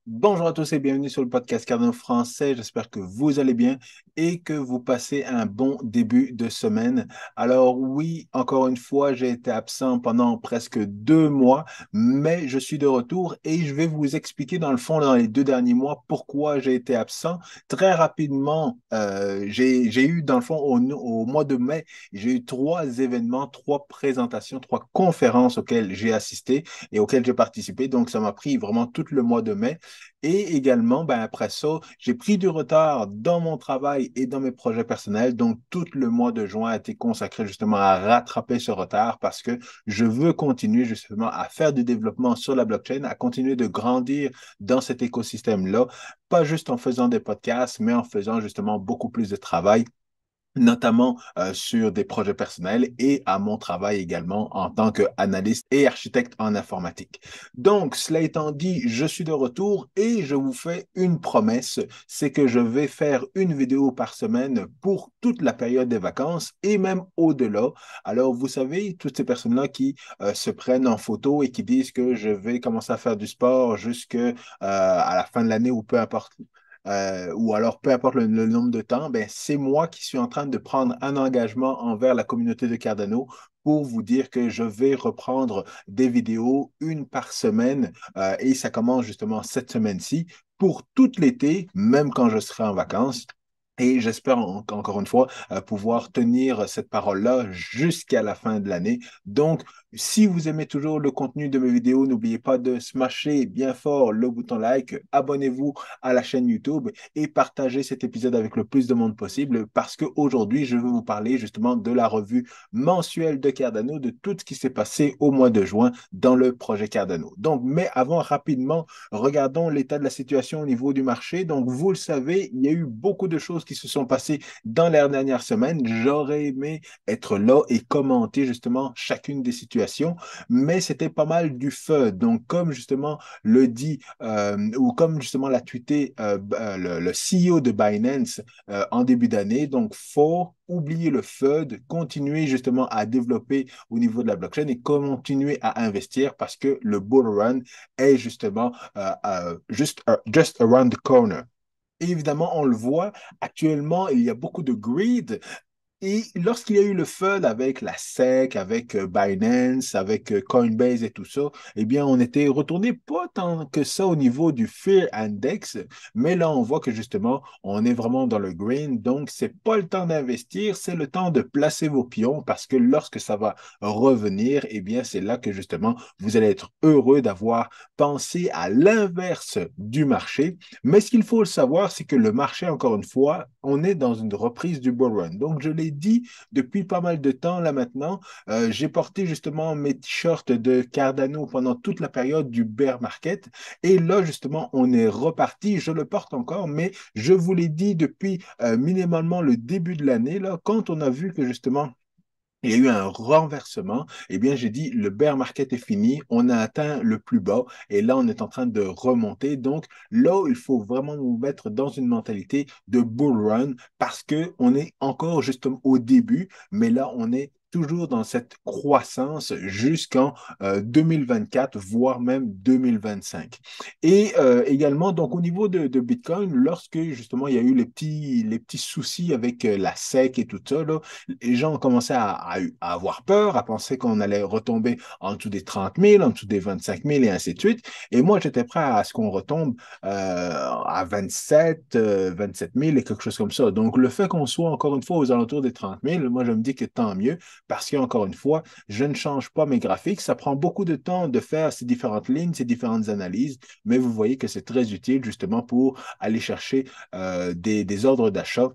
Bonjour à tous et bienvenue sur le podcast Cardano français. J'espère que vous allez bien et que vous passez un bon début de semaine. Alors oui, encore une fois, j'ai été absent pendant presque 2 mois, mais je suis de retour et je vais vous expliquer dans le fond, dans les 2 derniers mois, pourquoi j'ai été absent. Très rapidement, j'ai eu dans le fond au mois de mai, j'ai eu 3 événements, 3 présentations, 3 conférences auxquelles j'ai assisté et auxquelles j'ai participé. Donc ça m'a pris vraiment tout le mois de mai. Et également, ben, après ça, j'ai pris du retard dans mon travail et dans mes projets personnels. Donc, tout le mois de juin a été consacré justement à rattraper ce retard parce que je veux continuer justement à faire du développement sur la blockchain, à continuer de grandir dans cet écosystème-là, pas juste en faisant des podcasts, mais en faisant justement beaucoup plus de travail notamment sur des projets personnels et à mon travail également en tant qu'analyste et architecte en informatique. Donc, cela étant dit, je suis de retour et je vous fais une promesse, c'est que je vais faire une vidéo par semaine pour toute la période des vacances et même au-delà. Alors, vous savez, toutes ces personnes-là qui se prennent en photo et qui disent que je vais commencer à faire du sport jusqu'à à la fin de l'année ou peu importe ou alors peu importe le nombre de temps, ben, c'est moi qui suis en train de prendre un engagement envers la communauté de Cardano pour vous dire que je vais reprendre des vidéos une par semaine et ça commence justement cette semaine-ci pour tout l'été, même quand je serai en vacances. Et j'espère encore une fois pouvoir tenir cette parole-là jusqu'à la fin de l'année. Donc, si vous aimez toujours le contenu de mes vidéos, n'oubliez pas de smasher bien fort le bouton like, abonnez-vous à la chaîne YouTube et partagez cet épisode avec le plus de monde possible parce qu'aujourd'hui, je veux vous parler justement de la revue mensuelle de Cardano, de tout ce qui s'est passé au mois de juin dans le projet Cardano. Donc, mais avant, rapidement, regardons l'état de la situation au niveau du marché. Donc, vous le savez, il y a eu beaucoup de choses qui se sont passées dans les dernières semaines. J'aurais aimé être là et commenter justement chacune des situations, mais c'était pas mal du feu. Donc, comme justement le dit, ou comme justement l'a tweeté le CEO de Binance en début d'année, donc faut oublier le FUD, continuer justement à développer au niveau de la blockchain et continuer à investir parce que le bull run est justement just around the corner. Et évidemment, on le voit, actuellement, il y a beaucoup de greed et lorsqu'il y a eu le FUD avec la SEC, avec Binance, avec Coinbase et tout ça, eh bien, on était retourné pas tant que ça au niveau du Fear Index, mais là, on voit que justement, on est vraiment dans le green. Donc, c'est pas le temps d'investir, c'est le temps de placer vos pions parce que lorsque ça va revenir, eh bien, c'est là que justement, vous allez être heureux d'avoir pensé à l'inverse du marché. Mais ce qu'il faut le savoir, c'est que le marché, encore une fois, on est dans une reprise du bull run. Donc, je l'ai dit depuis pas mal de temps là maintenant. J'ai porté justement mes t-shirts de Cardano pendant toute la période du bear market. Et là, justement, on est reparti. Je le porte encore, mais je vous l'ai dit depuis minimalement le début de l'année, là, quand on a vu que justement il y a eu un renversement. Eh bien, j'ai dit, le bear market est fini, on a atteint le plus bas et là, on est en train de remonter. Donc, là, il faut vraiment nous mettre dans une mentalité de bull run parce que on est encore justement au début, mais là, on est toujours dans cette croissance jusqu'en 2024, voire même 2025. Et également, donc au niveau de Bitcoin, lorsque justement il y a eu les petits soucis avec la SEC et tout ça, là, les gens ont commencé à avoir peur, à penser qu'on allait retomber en dessous des 30 000, en dessous des 25 000 et ainsi de suite. Et moi, j'étais prêt à ce qu'on retombe à 27 000 et quelque chose comme ça. Donc, le fait qu'on soit encore une fois aux alentours des 30 000, moi, je me dis que tant mieux parce qu'encore une fois, je ne change pas mes graphiques. Ça prend beaucoup de temps de faire ces différentes lignes, ces différentes analyses, mais vous voyez que c'est très utile justement pour aller chercher des ordres d'achat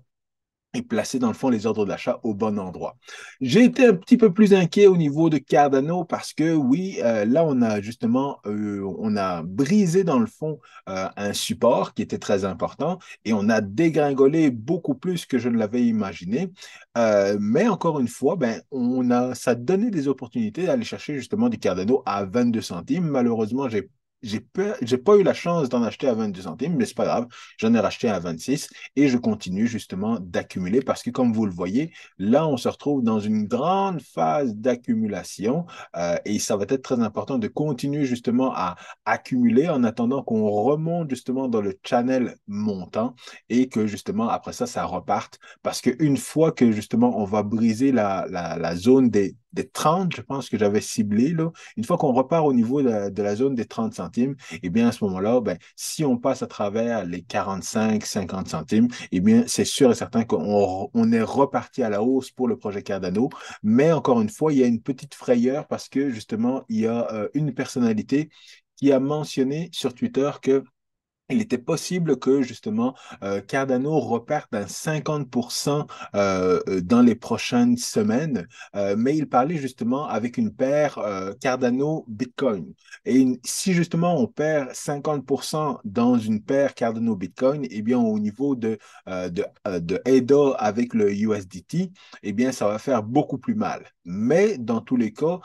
et placer dans le fond les ordres d'achat au bon endroit. J'ai été un petit peu plus inquiet au niveau de Cardano parce que oui, là on a justement on a brisé dans le fond un support qui était très important et on a dégringolé beaucoup plus que je ne l'avais imaginé. Mais encore une fois, ben, ça donnait des opportunités d'aller chercher justement du Cardano à 22 centimes. Malheureusement, j'ai j'ai pas eu la chance d'en acheter à 22 centimes, mais c'est pas grave, j'en ai racheté à 26 et je continue justement d'accumuler parce que comme vous le voyez, là, on se retrouve dans une grande phase d'accumulation et ça va être très important de continuer justement à accumuler en attendant qu'on remonte justement dans le channel montant et que justement après ça, ça reparte parce qu'une fois que justement on va briser la zone des 30, je pense que j'avais ciblé, là, une fois qu'on repart au niveau de la zone des 30 centimes, eh bien, à ce moment-là, ben, si on passe à travers les 45, 50 centimes, eh bien, c'est sûr et certain qu'on est reparti à la hausse pour le projet Cardano. Mais encore une fois, il y a une petite frayeur parce que justement, il y a une personnalité qui a mentionné sur Twitter que il était possible que justement Cardano reparte d'un 50% dans les prochaines semaines, mais il parlait justement avec une paire Cardano Bitcoin. Si justement on perd 50% dans une paire Cardano Bitcoin, eh bien au niveau de ADA avec le USDT, eh bien ça va faire beaucoup plus mal. Mais dans tous les cas,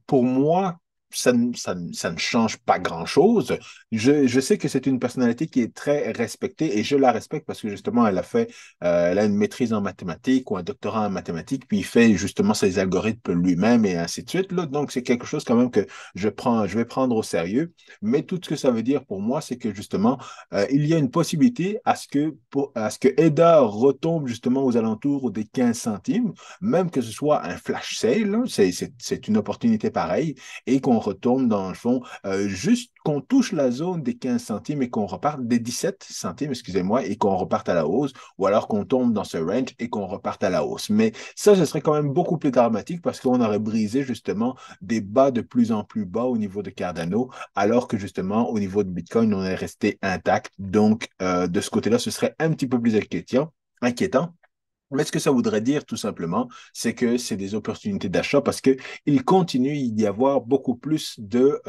pour moi, ça ne change pas grand-chose. Je sais que c'est une personnalité qui est très respectée et je la respecte parce que justement, elle a une maîtrise en mathématiques ou un doctorat en mathématiques, puis il fait justement ses algorithmes lui-même et ainsi de suite, là. Donc, c'est quelque chose quand même que je vais prendre au sérieux. Mais tout ce que ça veut dire pour moi, c'est que justement, il y a une possibilité à ce que EDA retombe justement aux alentours des 15 centimes, même que ce soit un flash sale, là, c'est une opportunité pareille, et qu'on retourne dans le fond juste qu'on touche la zone des 15 centimes et qu'on reparte des 17 centimes, excusez-moi, et qu'on reparte à la hausse, ou alors qu'on tombe dans ce range et qu'on reparte à la hausse. Mais ça, ce serait quand même beaucoup plus dramatique parce qu'on aurait brisé justement des bas de plus en plus bas au niveau de Cardano, alors que justement au niveau de Bitcoin, on est resté intact. Donc, de ce côté-là, ce serait un petit peu plus inquiétant. Mais ce que ça voudrait dire, tout simplement, c'est que c'est des opportunités d'achat parce qu'il continue d'y avoir beaucoup plus de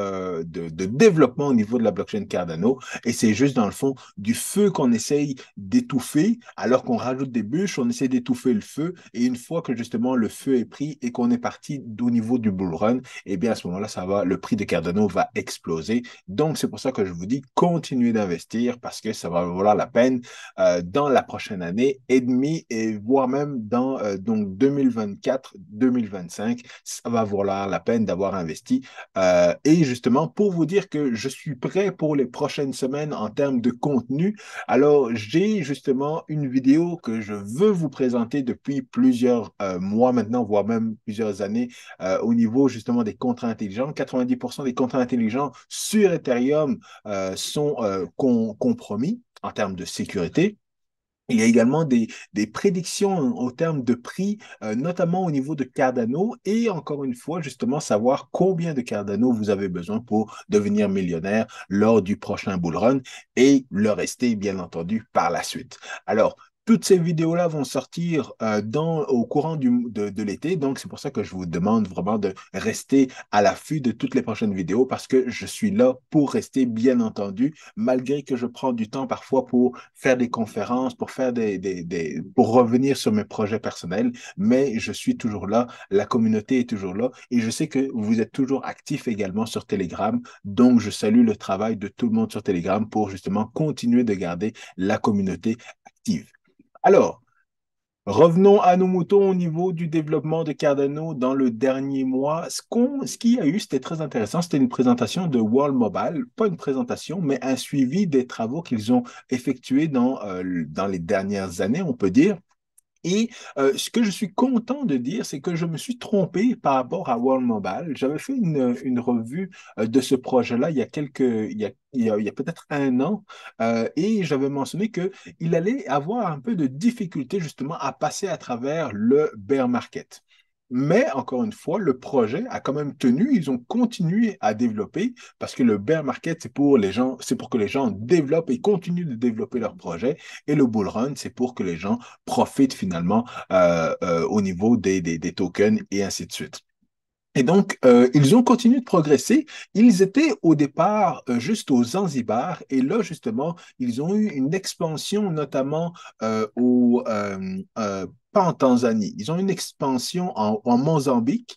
développement au niveau de la blockchain Cardano. Et c'est juste, dans le fond, du feu qu'on essaye d'étouffer. Alors qu'on rajoute des bûches, on essaie d'étouffer le feu. Et une fois que, justement, le feu est pris et qu'on est parti au niveau du bull run, eh bien, à ce moment-là, le prix de Cardano va exploser. Donc, c'est pour ça que je vous dis, continuez d'investir parce que ça va valoir la peine dans la prochaine année et demie et voire même dans donc 2024-2025, ça va valoir la peine d'avoir investi. Et justement, pour vous dire que je suis prêt pour les prochaines semaines en termes de contenu, alors j'ai justement une vidéo que je veux vous présenter depuis plusieurs mois maintenant, voire même plusieurs années, au niveau justement des contrats intelligents. 90% des contrats intelligents sur Ethereum sont compromis en termes de sécurité. Il y a également des prédictions en termes de prix, notamment au niveau de Cardano, et encore une fois, justement, savoir combien de Cardano vous avez besoin pour devenir millionnaire lors du prochain bull run et le rester, bien entendu, par la suite. Alors, toutes ces vidéos-là vont sortir au courant de l'été, donc c'est pour ça que je vous demande vraiment de rester à l'affût de toutes les prochaines vidéos parce que je suis là pour rester, bien entendu, malgré que je prends du temps parfois pour faire des conférences, pour faire pour revenir sur mes projets personnels, mais je suis toujours là, la communauté est toujours là et je sais que vous êtes toujours actifs également sur Telegram, donc je salue le travail de tout le monde sur Telegram pour justement continuer de garder la communauté active. Alors, revenons à nos moutons au niveau du développement de Cardano dans le dernier mois. Ce qu'il y a eu, c'était très intéressant. C'était une présentation de World Mobile, pas une présentation, mais un suivi des travaux qu'ils ont effectués dans les dernières années, on peut dire. Et ce que je suis content de dire, c'est que je me suis trompé par rapport à World Mobile. J'avais fait une revue de ce projet-là il y a peut-être un an et j'avais mentionné qu'il allait avoir un peu de difficulté justement à passer à travers le bear market. Mais encore une fois, le projet a quand même tenu, ils ont continué à développer parce que le bear market, c'est pour les gens, c'est pour que les gens développent et continuent de développer leur projet. Et le bull run, c'est pour que les gens profitent finalement au niveau des tokens et ainsi de suite. Et donc, ils ont continué de progresser. Ils étaient au départ juste aux Zanzibar et là, justement, ils ont eu une expansion, notamment pas en Tanzanie. Ils ont une expansion en Mozambique,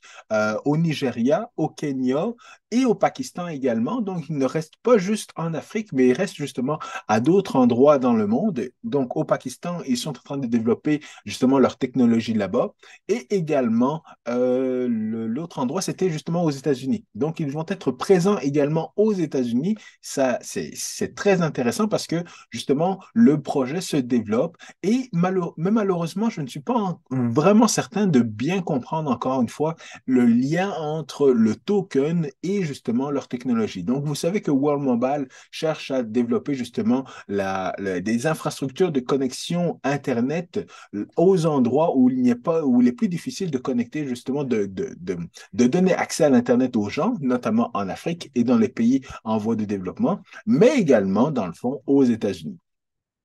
au Nigeria, au Kenya et au Pakistan également. Donc, ils ne restent pas juste en Afrique, mais ils restent justement à d'autres endroits dans le monde. Donc, au Pakistan, ils sont en train de développer justement leur technologie là-bas. Et également, l'autre endroit, c'était justement aux États-Unis. Donc, ils vont être présents également aux États-Unis. Ça, c'est très intéressant parce que justement, le projet se développe et mais malheureusement, je ne suis pas vraiment certain de bien comprendre encore une fois le lien entre le token et justement leur technologie. Donc, vous savez que World Mobile cherche à développer justement des infrastructures de connexion Internet aux endroits où il n'y a pas, où il est plus difficile de connecter justement, de donner accès à l'Internet aux gens, notamment en Afrique et dans les pays en voie de développement, mais également, dans le fond, aux États-Unis.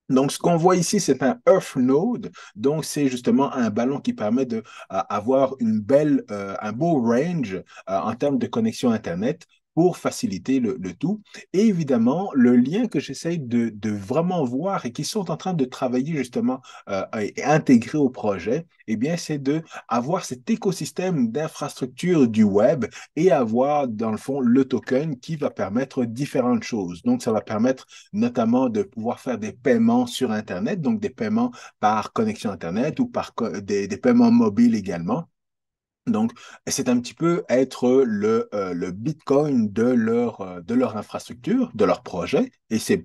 Donc, ce qu'on voit ici, c'est un Earth Node. Donc, c'est justement un ballon qui permet de avoir un beau range en termes de connexion Internet pour faciliter le tout. Et évidemment, le lien que j'essaye de vraiment voir et qui sont en train de travailler justement et intégrer au projet, eh bien, c'est de avoir cet écosystème d'infrastructure du web et avoir, dans le fond, le token qui va permettre différentes choses. Donc, ça va permettre notamment de pouvoir faire des paiements sur Internet, donc des paiements par connexion Internet ou des paiements mobiles également. Donc, c'est un petit peu être le Bitcoin de leur infrastructure, de leur projet. Et c'est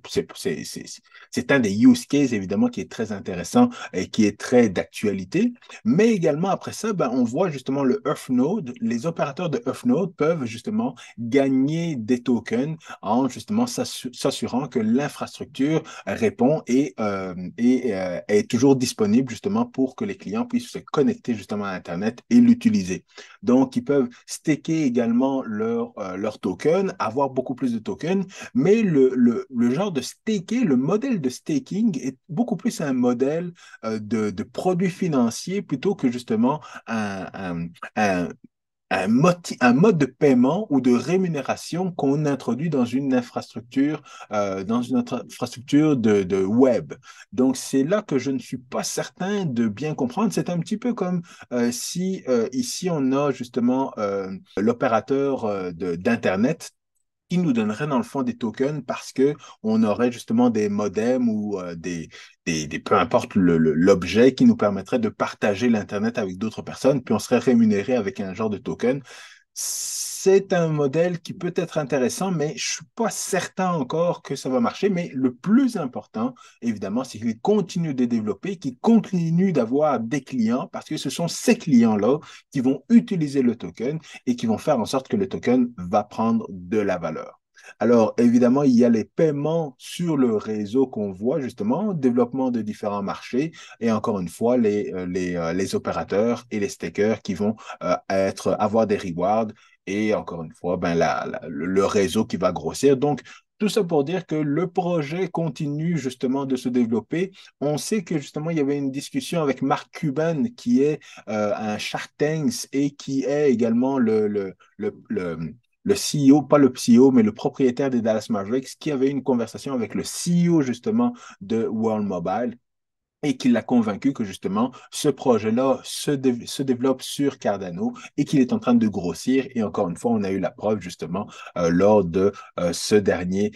un des use cases, évidemment, qui est très intéressant et qui est très d'actualité. Mais également, après ça, ben, on voit justement le Earthnode. Les opérateurs de Earthnode peuvent justement gagner des tokens en justement s'assurant que l'infrastructure répond et est toujours disponible justement pour que les clients puissent se connecter justement à Internet et l'utiliser. Donc, ils peuvent staker également leur token, avoir beaucoup plus de tokens, mais le genre de staker, le modèle de staking est beaucoup plus un modèle de produit financier plutôt que justement un, un mode de paiement ou de rémunération qu'on introduit dans une infrastructure de web. Donc, c'est là que je ne suis pas certain de bien comprendre. C'est un petit peu comme si ici on a justement l'opérateur d'Internet qui nous donnerait dans le fond des tokens parce que on aurait justement des modems ou peu importe l'objet qui nous permettrait de partager l'Internet avec d'autres personnes, puis on serait rémunéré avec un genre de token. C'est un modèle qui peut être intéressant, mais je ne suis pas certain encore que ça va marcher. Mais le plus important, évidemment, c'est qu'il continue de développer, qu'il continue d'avoir des clients, parce que ce sont ces clients-là qui vont utiliser le token et qui vont faire en sorte que le token va prendre de la valeur. Alors, évidemment, il y a les paiements sur le réseau qu'on voit, justement, développement de différents marchés, et encore une fois, les opérateurs et les stakers qui vont avoir des rewards, et encore une fois, ben, le réseau qui va grossir. Donc, tout ça pour dire que le projet continue justement de se développer. On sait que justement, il y avait une discussion avec Mark Cuban, qui est un Shark Tanks et qui est également le CEO, pas le CEO, mais le propriétaire des Dallas Mavericks, qui avait une conversation avec le CEO justement de World Mobile et qui l'a convaincu que justement ce projet-là se développe sur Cardano et qu'il est en train de grossir. Et encore une fois, on a eu la preuve justement lors de ce dernier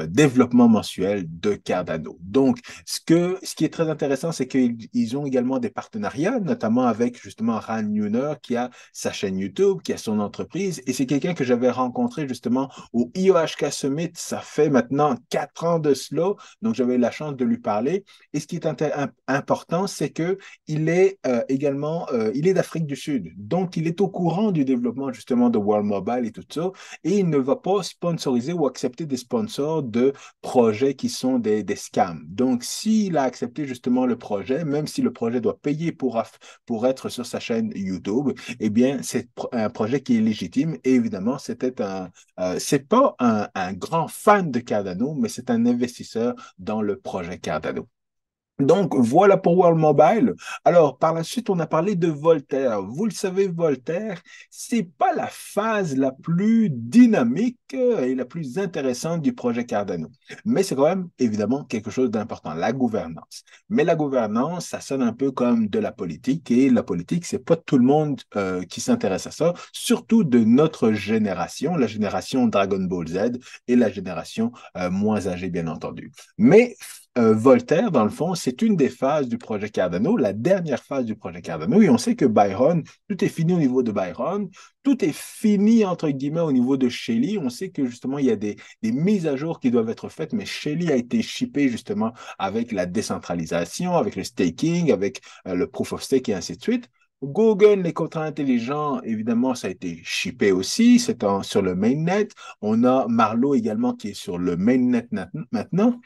développement mensuel de Cardano. Donc, ce qui est très intéressant, c'est qu'ils ont également des partenariats, notamment avec justement Ran Neuner qui a sa chaîne YouTube, qui a son entreprise. Et c'est quelqu'un que j'avais rencontré justement au IOHK Summit. Ça fait maintenant 4 ans de cela. Donc, j'avais eu la chance de lui parler. Et ce qui est important, c'est que il est d'Afrique du Sud. Donc, il est au courant du développement justement de World Mobile et tout ça. Et il ne va pas sponsoriser ou accepter des sponsors de projets qui sont des scams. Donc, s'il a accepté justement le projet, même si le projet doit payer pour être sur sa chaîne YouTube, eh bien, c'est un projet qui est légitime. Et évidemment, c'est pas un grand fan de Cardano, mais c'est un investisseur dans le projet Cardano. Donc, voilà pour World Mobile. Alors, par la suite, on a parlé de Voltaire. Vous le savez, Voltaire, c'est pas la phase la plus dynamique et la plus intéressante du projet Cardano. Mais c'est quand même, évidemment, quelque chose d'important, la gouvernance. Mais la gouvernance, ça sonne un peu comme de la politique et la politique, c'est pas tout le monde qui s'intéresse à ça, surtout de notre génération, la génération Dragon Ball Z et la génération moins âgée, bien entendu. Mais Voltaire, dans le fond, c'est une des phases du projet Cardano, la dernière phase du projet Cardano. Et on sait que Byron, tout est fini au niveau de Byron, tout est fini, entre guillemets, au niveau de Shelley. On sait que justement, il y a des mises à jour qui doivent être faites, mais Shelley a été shippé justement avec la décentralisation, avec le staking, avec le proof of stake et ainsi de suite. Google, les contrats intelligents, évidemment, ça a été shippé aussi, sur le mainnet. On a Marlowe également qui est sur le mainnet maintenant.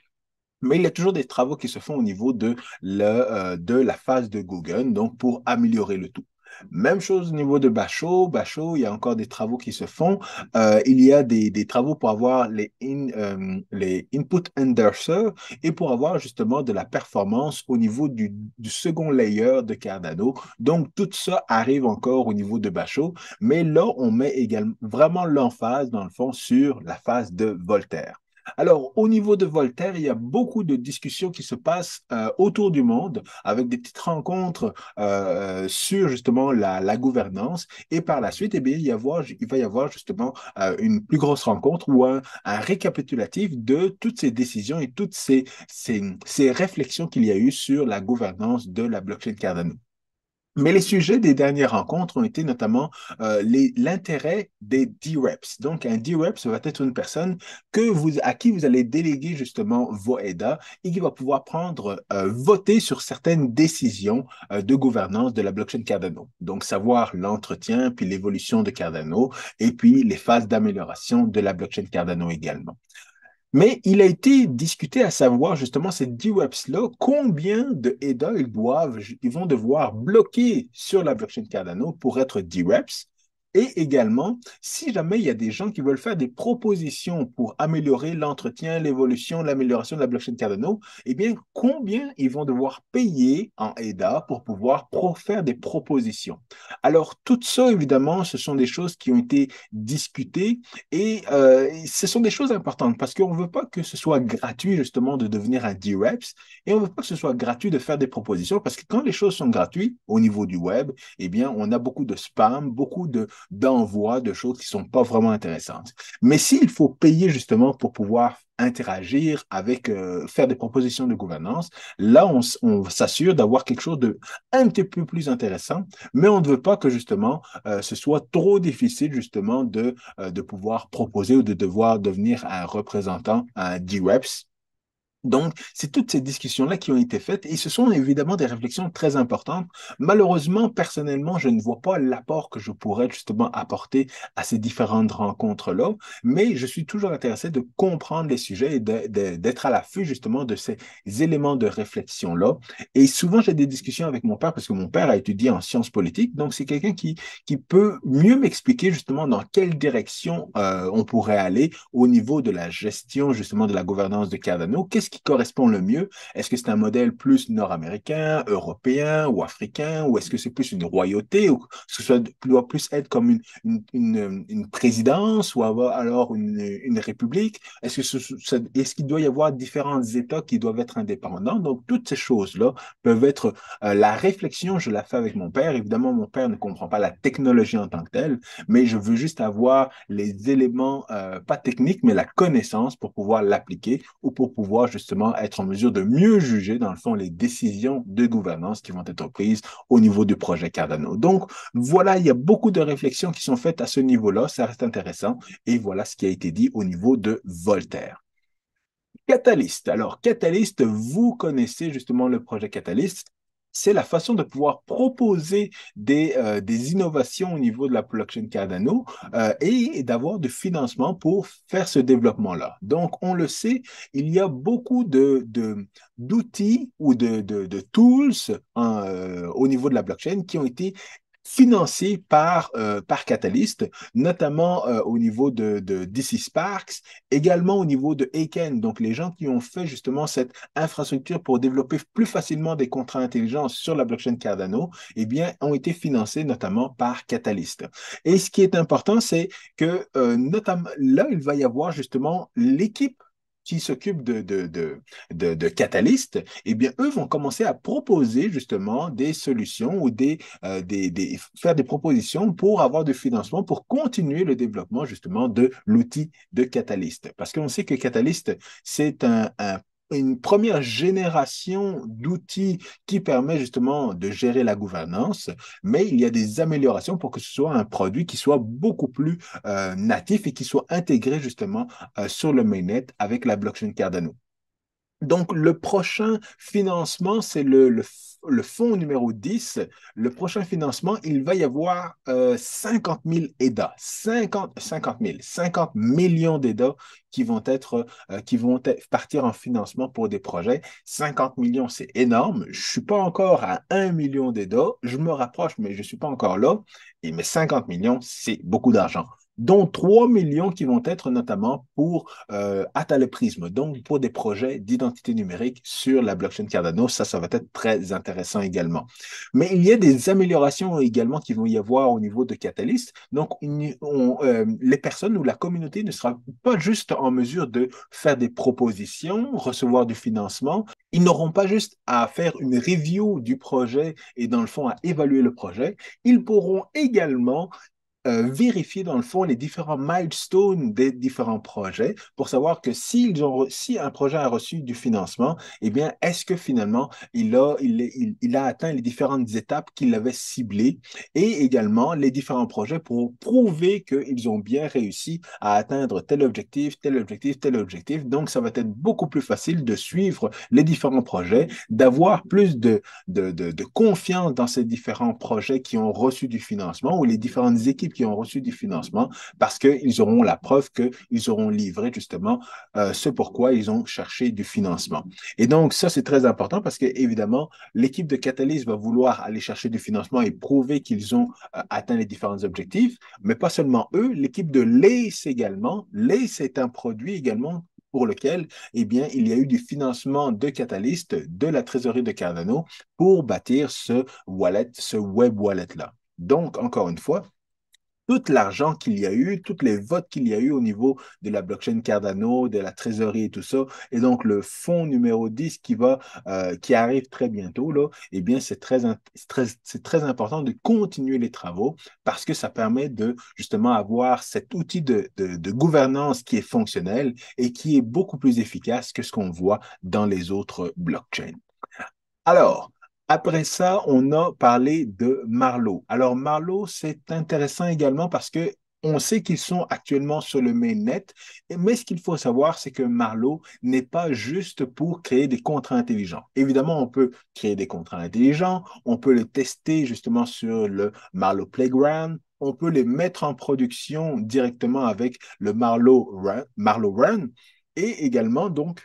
Mais il y a toujours des travaux qui se font au niveau de la phase de Google, donc pour améliorer le tout. Même chose au niveau de Bachot. Bachot, il y a encore des travaux qui se font. Il y a des travaux pour avoir les input indexers et pour avoir justement de la performance au niveau du second layer de Cardano. Donc, tout ça arrive encore au niveau de Bachot. Mais là, on met également vraiment l'emphase, dans le fond, sur la phase de Voltaire. Alors, au niveau de Voltaire, il y a beaucoup de discussions qui se passent autour du monde avec des petites rencontres sur justement la gouvernance. Et par la suite, eh bien, il va y avoir justement une plus grosse rencontre ou un récapitulatif de toutes ces décisions et toutes ces réflexions qu'il y a eu sur la gouvernance de la blockchain Cardano. Mais les sujets des dernières rencontres ont été notamment l'intérêt des D-Reps. Donc, un D-Reps va être une personne à qui vous allez déléguer justement vos AIDA et qui va pouvoir voter sur certaines décisions de gouvernance de la blockchain Cardano. Donc, savoir l'entretien, puis l'évolution de Cardano, et puis les phases d'amélioration de la blockchain Cardano également. Mais il a été discuté à savoir justement ces D-Reps-là, combien de ADA ils vont devoir bloquer sur la blockchain Cardano pour être D-Reps. Et également, si jamais il y a des gens qui veulent faire des propositions pour améliorer l'entretien, l'évolution, l'amélioration de la blockchain Cardano, eh bien, combien ils vont devoir payer en ADA pour pouvoir faire des propositions. Alors, tout ça, évidemment, ce sont des choses qui ont été discutées et ce sont des choses importantes parce qu'on ne veut pas que ce soit gratuit justement de devenir un D-Reps et on ne veut pas que ce soit gratuit de faire des propositions parce que quand les choses sont gratuites au niveau du web, eh bien, on a beaucoup de spam, beaucoup d'envois de choses qui ne sont pas vraiment intéressantes. Mais s'il faut payer justement pour pouvoir interagir avec, faire des propositions de gouvernance, là, on s'assure d'avoir quelque chose de un petit peu plus intéressant, mais on ne veut pas que justement ce soit trop difficile justement de pouvoir proposer ou de devoir devenir un représentant, un D-Reps. Donc, c'est toutes ces discussions-là qui ont été faites et ce sont évidemment des réflexions très importantes. Malheureusement, personnellement, je ne vois pas l'apport que je pourrais justement apporter à ces différentes rencontres-là, mais je suis toujours intéressé de comprendre les sujets et d'être à l'affût justement de ces éléments de réflexion-là. Et souvent, j'ai des discussions avec mon père parce que mon père a étudié en sciences politiques, donc c'est quelqu'un qui peut mieux m'expliquer justement dans quelle direction on pourrait aller au niveau de la gestion justement de la gouvernance de Cardano. Qu'est-ce qui correspond le mieux? Est-ce que c'est un modèle plus nord-américain, européen ou africain, ou est-ce que c'est plus une royauté, ou est-ce que ça doit plus être comme une présidence, ou alors une république? Est-ce qu'il doit y avoir différents États qui doivent être indépendants? Donc, toutes ces choses-là peuvent être la réflexion, je la fais avec mon père. Évidemment, mon père ne comprend pas la technologie en tant que telle, mais je veux juste avoir les éléments, pas techniques, mais la connaissance pour pouvoir l'appliquer ou pour pouvoir justement être en mesure de mieux juger, dans le fond, les décisions de gouvernance qui vont être prises au niveau du projet Cardano. Donc, voilà, il y a beaucoup de réflexions qui sont faites à ce niveau-là, ça reste intéressant, et voilà ce qui a été dit au niveau de Voltaire. Catalyst. Alors, Catalyst, vous connaissez justement le projet Catalyst. C'est la façon de pouvoir proposer des innovations au niveau de la blockchain Cardano et d'avoir du financement pour faire ce développement-là. Donc, on le sait, il y a beaucoup d'outils ou de tools au niveau de la blockchain qui ont été financés par Catalyst, notamment au niveau de DC Sparks, également au niveau de Aiken. Donc, les gens qui ont fait justement cette infrastructure pour développer plus facilement des contrats intelligents sur la blockchain Cardano, eh bien, ont été financés notamment par Catalyst. Et ce qui est important, c'est que notamment là, il va y avoir justement l'équipe qui s'occupe de Catalyst, eh bien, eux vont commencer à proposer justement des solutions ou faire des propositions pour avoir du financement pour continuer le développement justement de l'outil de Catalyst. Parce qu'on sait que Catalyst, c'est une première génération d'outils qui permet justement de gérer la gouvernance, mais il y a des améliorations pour que ce soit un produit qui soit beaucoup plus natif et qui soit intégré justement sur le mainnet avec la blockchain Cardano. Donc, le prochain financement, c'est le fonds numéro 10. Le prochain financement, il va y avoir 50 000 EDA, 50 millions d'EDA qui vont être, partir en financement pour des projets. 50 millions, c'est énorme. Je ne suis pas encore à 1 million d'EDA. Je me rapproche, mais je ne suis pas encore là. Mais 50 millions, c'est beaucoup d'argent, dont 3 millions qui vont être notamment pour Atale Prism, donc pour des projets d'identité numérique sur la blockchain Cardano. Ça va être très intéressant également. Mais il y a des améliorations également qui vont y avoir au niveau de Catalyst. Donc, les personnes ou la communauté ne sera pas juste en mesure de faire des propositions, recevoir du financement. Ils n'auront pas juste à faire une review du projet et dans le fond à évaluer le projet. Ils pourront également vérifier dans le fond les différents milestones des différents projets pour savoir que si un projet a reçu du financement, eh bien, est-ce que finalement il a atteint les différentes étapes qu'il avait ciblées et également les différents projets pour prouver qu'ils ont bien réussi à atteindre tel objectif, tel objectif, tel objectif. Donc, ça va être beaucoup plus facile de suivre les différents projets, d'avoir plus de confiance dans ces différents projets qui ont reçu du financement ou les différentes équipes qui ont reçu du financement parce qu'ils auront la preuve qu'ils auront livré justement ce pourquoi ils ont cherché du financement. Et donc, ça, c'est très important parce que, évidemment, l'équipe de Catalyst va vouloir aller chercher du financement et prouver qu'ils ont atteint les différents objectifs, mais pas seulement eux, l'équipe de Lace également. Lace est un produit également pour lequel, eh bien, il y a eu du financement de Catalyst, de la trésorerie de Cardano, pour bâtir ce wallet, ce web wallet-là. Donc, encore une fois, tout l'argent qu'il y a eu, tous les votes qu'il y a eu au niveau de la blockchain Cardano, de la trésorerie et tout ça, et donc le fonds numéro 10 qui arrive très bientôt, là, eh bien, c'est très important de continuer les travaux parce que ça permet de justement avoir cet outil de gouvernance qui est fonctionnel et qui est beaucoup plus efficace que ce qu'on voit dans les autres blockchains. Alors, après ça, on a parlé de Marlowe. Alors, Marlowe, c'est intéressant également parce que on sait qu'ils sont actuellement sur le mainnet, mais ce qu'il faut savoir, c'est que Marlowe n'est pas juste pour créer des contrats intelligents. Évidemment, on peut créer des contrats intelligents, on peut les tester justement sur le Marlowe Playground, on peut les mettre en production directement avec le Marlowe Run et également, donc,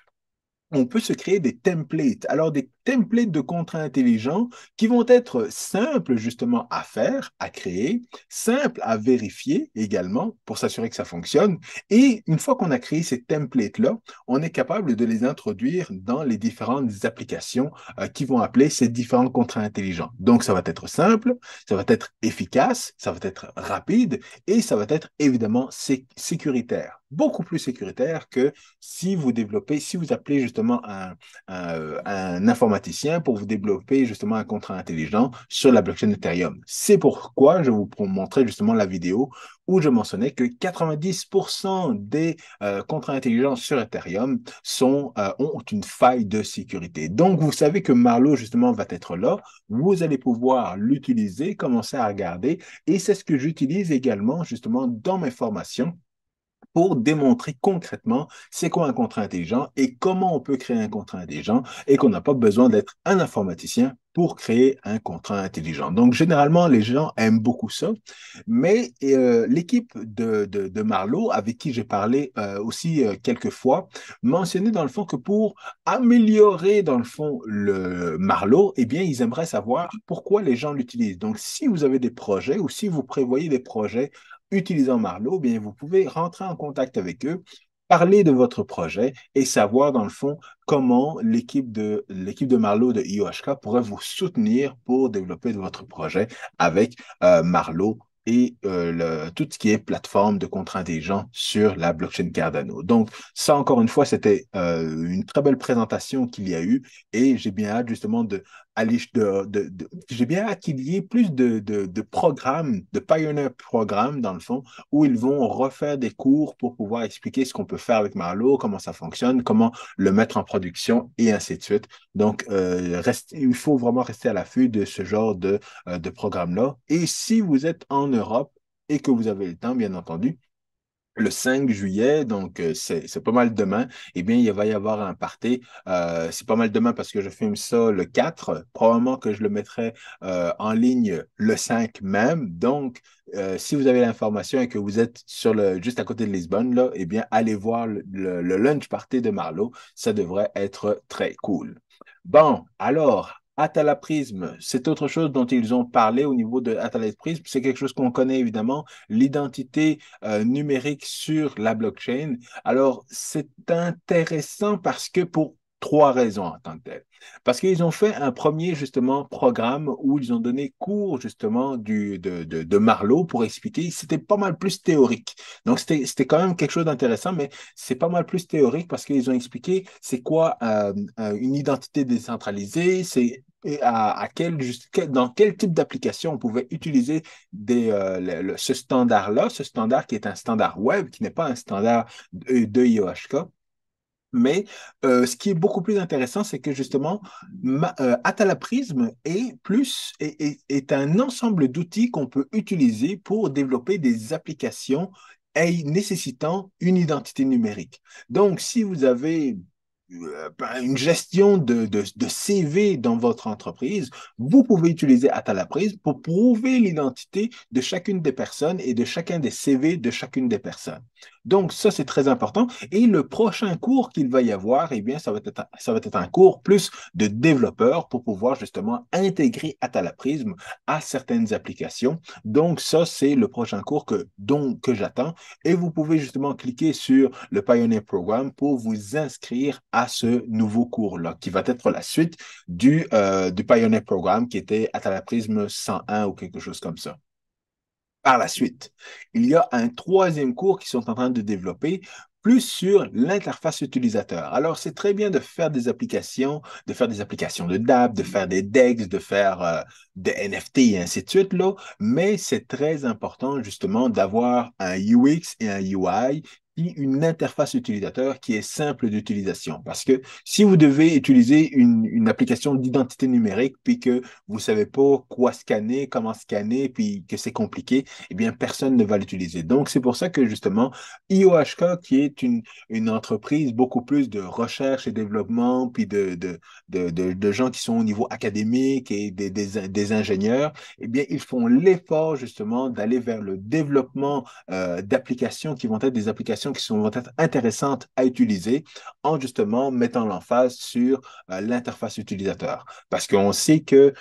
on peut se créer des templates. Alors, des templates de contrats intelligents qui vont être simples justement à faire, à créer, simples à vérifier également pour s'assurer que ça fonctionne. Et une fois qu'on a créé ces templates-là, on est capable de les introduire dans les différentes applications qui vont appeler ces différents contrats intelligents. Donc, ça va être simple, ça va être efficace, ça va être rapide et ça va être évidemment sécuritaire. Beaucoup plus sécuritaire que si vous développez, si vous appelez justement un informaticien pour vous développer justement un contrat intelligent sur la blockchain Ethereum. C'est pourquoi je vous montrais justement la vidéo où je mentionnais que 90% des contrats intelligents sur Ethereum ont une faille de sécurité. Donc, vous savez que Marlowe, justement, va être là. Vous allez pouvoir l'utiliser, commencer à regarder. Et c'est ce que j'utilise également, justement, dans mes formations pour démontrer concrètement c'est quoi un contrat intelligent et comment on peut créer un contrat intelligent et qu'on n'a pas besoin d'être un informaticien pour créer un contrat intelligent. Donc, généralement, les gens aiment beaucoup ça, mais l'équipe de Marlowe, avec qui j'ai parlé aussi quelques fois, mentionnait dans le fond que pour améliorer, dans le fond, le Marlowe, eh bien, ils aimeraient savoir pourquoi les gens l'utilisent. Donc, si vous avez des projets ou si vous prévoyez des projets utilisant Marlowe, eh bien, vous pouvez rentrer en contact avec eux, parler de votre projet et savoir, dans le fond, comment l'équipe de Marlowe de IOHK pourrait vous soutenir pour développer votre projet avec Marlowe et tout ce qui est plateforme de contrats intelligents sur la blockchain Cardano. Donc, ça, encore une fois, c'était une très belle présentation qu'il y a eu et j'ai bien hâte justement j'ai bien hâte qu'il y ait plus de programmes, de pioneer programmes, dans le fond, où ils vont refaire des cours pour pouvoir expliquer ce qu'on peut faire avec Marlowe, comment ça fonctionne, comment le mettre en production et ainsi de suite. Donc, il faut vraiment rester à l'affût de ce genre de programme-là. Et si vous êtes en Europe et que vous avez le temps, bien entendu, le 5 juillet, donc c'est pas mal demain, eh bien, il va y avoir un party. C'est pas mal demain parce que je filme ça le 4. Probablement que je le mettrai en ligne le 5 même. Donc, si vous avez l'information et que vous êtes juste à côté de Lisbonne, là, eh bien, allez voir le lunch party de Marlowe. Ça devrait être très cool. Bon, alors, Atala Prism, c'est autre chose dont ils ont parlé au niveau de Atala Prism. C'est quelque chose qu'on connaît évidemment, l'identité numérique sur la blockchain. Alors, c'est intéressant parce que pour trois raisons en tant que telles. Parce qu'ils ont fait un premier, justement, programme où ils ont donné cours, justement, de Marlowe pour expliquer. C'était pas mal plus théorique. Donc, c'était quand même quelque chose d'intéressant, mais c'est pas mal plus théorique parce qu'ils ont expliqué c'est quoi une identité décentralisée, c'est dans quel type d'application on pouvait utiliser ce standard-là, ce standard qui est un standard web, qui n'est pas un standard de IOHK. Mais ce qui est beaucoup plus intéressant, c'est que justement, Atala Prism est un ensemble d'outils qu'on peut utiliser pour développer des applications nécessitant une identité numérique. Donc, si vous avez une gestion de CV dans votre entreprise, vous pouvez utiliser Atalaprise pour prouver l'identité de chacune des personnes et de chacun des CV de chacune des personnes. Donc, ça, c'est très important. Et le prochain cours qu'il va y avoir, eh bien, ça va être un cours plus de développeurs pour pouvoir justement intégrer Atalaprism à certaines applications. Donc, ça, c'est le prochain cours que j'attends. Et vous pouvez justement cliquer sur le Pioneer Programme pour vous inscrire à ce nouveau cours-là, qui va être la suite du Pioneer Programme qui était Atalaprism 101 ou quelque chose comme ça. Par la suite, il y a un troisième cours qui sont en train de développer plus sur l'interface utilisateur. Alors, c'est très bien de faire des applications de dApp, de faire des DEX, de faire des NFT et ainsi de suite, là, mais c'est très important justement d'avoir un UX et un UI et une interface utilisateur qui est simple d'utilisation. Parce que si vous devez utiliser une application d'identité numérique, puis que vous ne savez pas quoi scanner, comment scanner, puis que c'est compliqué, eh bien, personne ne va l'utiliser. Donc, c'est pour ça que justement, IOHK, qui est une entreprise beaucoup plus de recherche et développement, puis de gens qui sont au niveau académique et des ingénieurs, eh bien, ils font l'effort justement d'aller vers le développement d'applications qui vont être des applications vont être intéressantes à utiliser en justement mettant l'emphase sur l'interface utilisateur. Parce qu'on sait que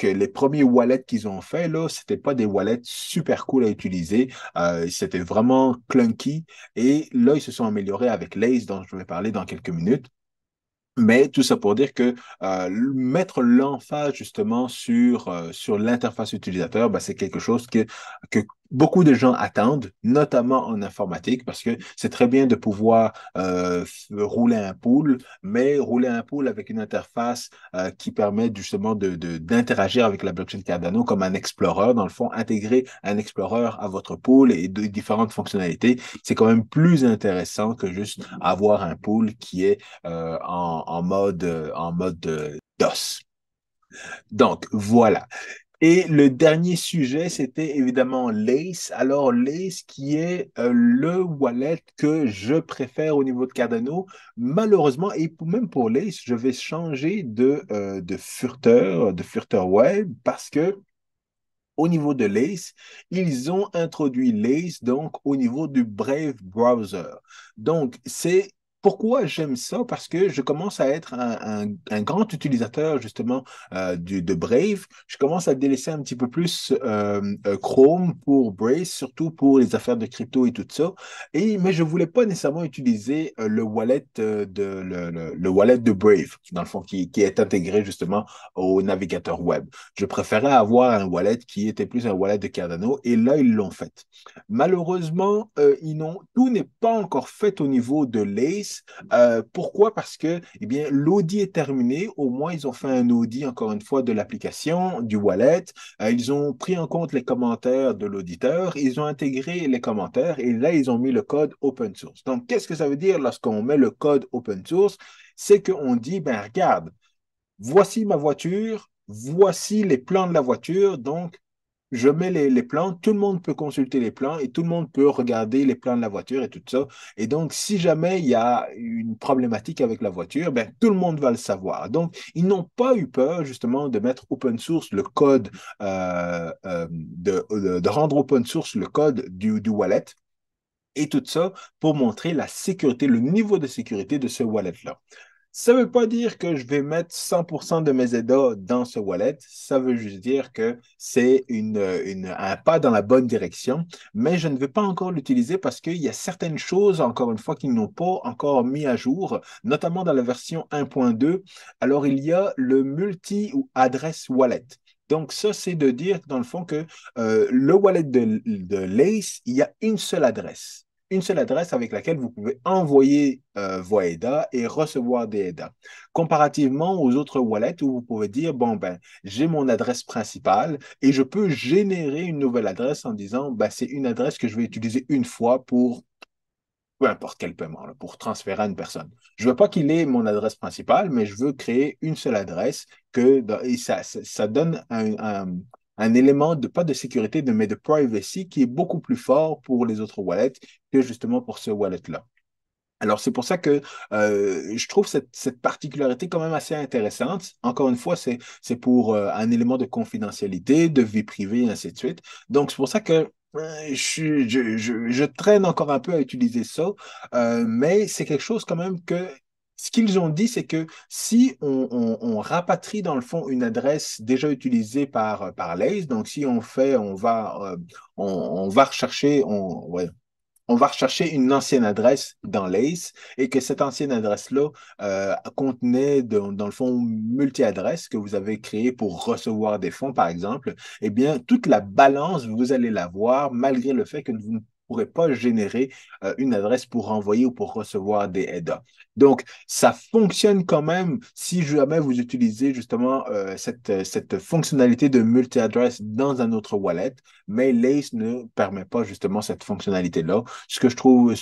les premiers wallets qu'ils ont fait, là, c'était pas des wallets super cool à utiliser. C'était vraiment clunky. Et là, ils se sont améliorés avec Lace, dont je vais parler dans quelques minutes. Mais tout ça pour dire que mettre l'emphase justement sur l'interface utilisateur, ben, c'est quelque chose que beaucoup de gens attendent, notamment en informatique, parce que c'est très bien de pouvoir rouler un pool, mais rouler un pool avec une interface qui permet justement d'interagir avec la blockchain Cardano comme un explorer, dans le fond, intégrer un explorer à votre pool et de différentes fonctionnalités, c'est quand même plus intéressant que juste avoir un pool qui est en mode DOS. Donc, voilà. Et le dernier sujet, c'était évidemment Lace. Alors, Lace, qui est le wallet que je préfère au niveau de Cardano. Malheureusement, et même pour Lace, je vais changer de furteur web, parce que au niveau de Lace, ils ont introduit Lace donc au niveau du Brave Browser. Donc, c'est pourquoi j'aime ça, parce que je commence à être un grand utilisateur justement de Brave. Je commence à délaisser un petit peu plus Chrome pour Brave, surtout pour les affaires de crypto et tout ça. Mais je ne voulais pas nécessairement utiliser le wallet de Brave, dans le fond, qui est intégré justement au navigateur web. Je préférais avoir un wallet qui était plus un wallet de Cardano, et là, ils l'ont fait. Malheureusement, tout n'est pas encore fait au niveau de l'ACE. Pourquoi? Parce que eh bien, l'audit est terminé. Au moins, ils ont fait un audit, encore une fois, de l'application, du wallet. Ils ont pris en compte les commentaires de l'auditeur. Ils ont intégré les commentaires et là, ils ont mis le code open source. Donc, qu'est-ce que ça veut dire lorsqu'on met le code open source? C'est qu'on dit, ben regarde, voici ma voiture, voici les plans de la voiture. Donc, je mets les plans, tout le monde peut consulter les plans et tout le monde peut regarder les plans de la voiture et tout ça. Et donc, si jamais il y a une problématique avec la voiture, ben, tout le monde va le savoir. Donc, ils n'ont pas eu peur justement de mettre open source le code, de rendre open source le code du wallet. Et tout ça pour montrer la sécurité, le niveau de sécurité de ce wallet-là. Ça ne veut pas dire que je vais mettre 100% de mes EDA dans ce wallet. Ça veut juste dire que c'est un pas dans la bonne direction, mais je ne vais pas encore l'utiliser parce qu'il y a certaines choses, encore une fois, qu'ils n'ont pas encore mis à jour, notamment dans la version 1.2. Alors, il y a le multi ou adresse wallet. Donc, ça, c'est de dire, dans le fond, que le wallet de Lace, il y a une seule adresse avec laquelle vous pouvez envoyer vos EDA et recevoir des EDA. Comparativement aux autres wallets où vous pouvez dire, bon, ben, j'ai mon adresse principale et je peux générer une nouvelle adresse en disant, ben, c'est une adresse que je vais utiliser une fois pour peu importe quel paiement, là, pour transférer à une personne. Je ne veux pas qu'il ait mon adresse principale, mais je veux créer une seule adresse et ça donne un élément de, pas de sécurité, mais de privacy qui est beaucoup plus fort pour les autres wallets que justement pour ce wallet-là. Alors, c'est pour ça que je trouve cette particularité quand même assez intéressante. Encore une fois, c'est pour un élément de confidentialité, de vie privée, et ainsi de suite. Donc, c'est pour ça que je traîne encore un peu à utiliser ça, mais c'est quelque chose quand même que ce qu'ils ont dit, c'est que si on rapatrie dans le fond une adresse déjà utilisée par l'ACE, donc si on fait, on va rechercher, ouais, on va rechercher une ancienne adresse dans l'ACE et que cette ancienne adresse-là contenait, dans le fond, multi-adresses que vous avez créées pour recevoir des fonds, par exemple, eh bien, toute la balance, vous allez la voir malgré le fait que vous ne pourrez pas générer une adresse pour envoyer ou pour recevoir des EDA. Donc, ça fonctionne quand même si jamais vous utilisez justement cette fonctionnalité de multi-adresse dans un autre wallet, mais l'ACE ne permet pas justement cette fonctionnalité-là. Ce que je trouve,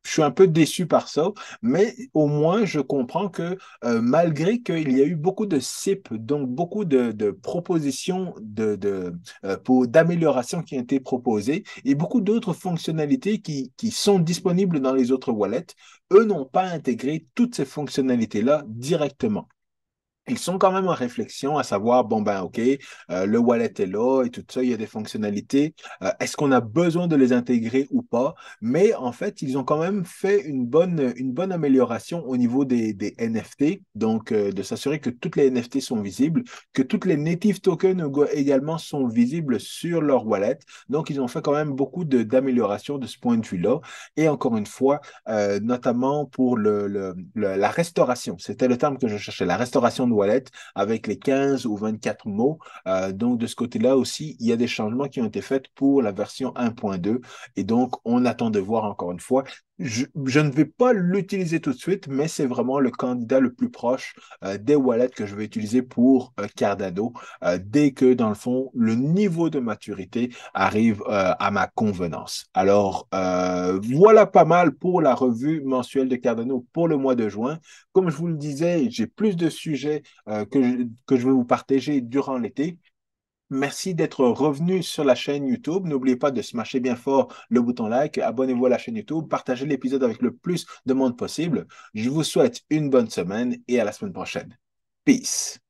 je suis un peu déçu par ça, mais au moins je comprends que malgré qu'il y a eu beaucoup de SIP, donc beaucoup de propositions d'amélioration qui ont été proposées et beaucoup d'autres fonctionnalités qui sont disponibles dans les autres wallets, eux n'ont pas intégré toutes ces fonctionnalités-là directement. Ils sont quand même en réflexion à savoir, bon ben ok, le wallet est là et tout ça, il y a des fonctionnalités. Est-ce qu'on a besoin de les intégrer ou pas? Mais en fait, ils ont quand même fait une bonne amélioration au niveau des NFT, donc de s'assurer que toutes les NFT sont visibles, que toutes les native tokens également sont visibles sur leur wallet. Donc, ils ont fait quand même beaucoup d'améliorations de ce point de vue-là. Et encore une fois, notamment pour la restauration. C'était le terme que je cherchais, la restauration de wallet avec les 15 ou 24 mots. Donc, de ce côté-là aussi, il y a des changements qui ont été faits pour la version 1.2. Et donc, on attend de voir encore une fois. Je ne vais pas l'utiliser tout de suite, mais c'est vraiment le candidat le plus proche des wallets que je vais utiliser pour Cardano dès que, dans le fond, le niveau de maturité arrive à ma convenance. Alors, voilà pas mal pour la revue mensuelle de Cardano pour le mois de juin. Comme je vous le disais, j'ai plus de sujets que je vais vous partager durant l'été. Merci d'être revenu sur la chaîne YouTube. N'oubliez pas de smasher bien fort le bouton like, abonnez-vous à la chaîne YouTube, partagez l'épisode avec le plus de monde possible. Je vous souhaite une bonne semaine et à la semaine prochaine. Peace.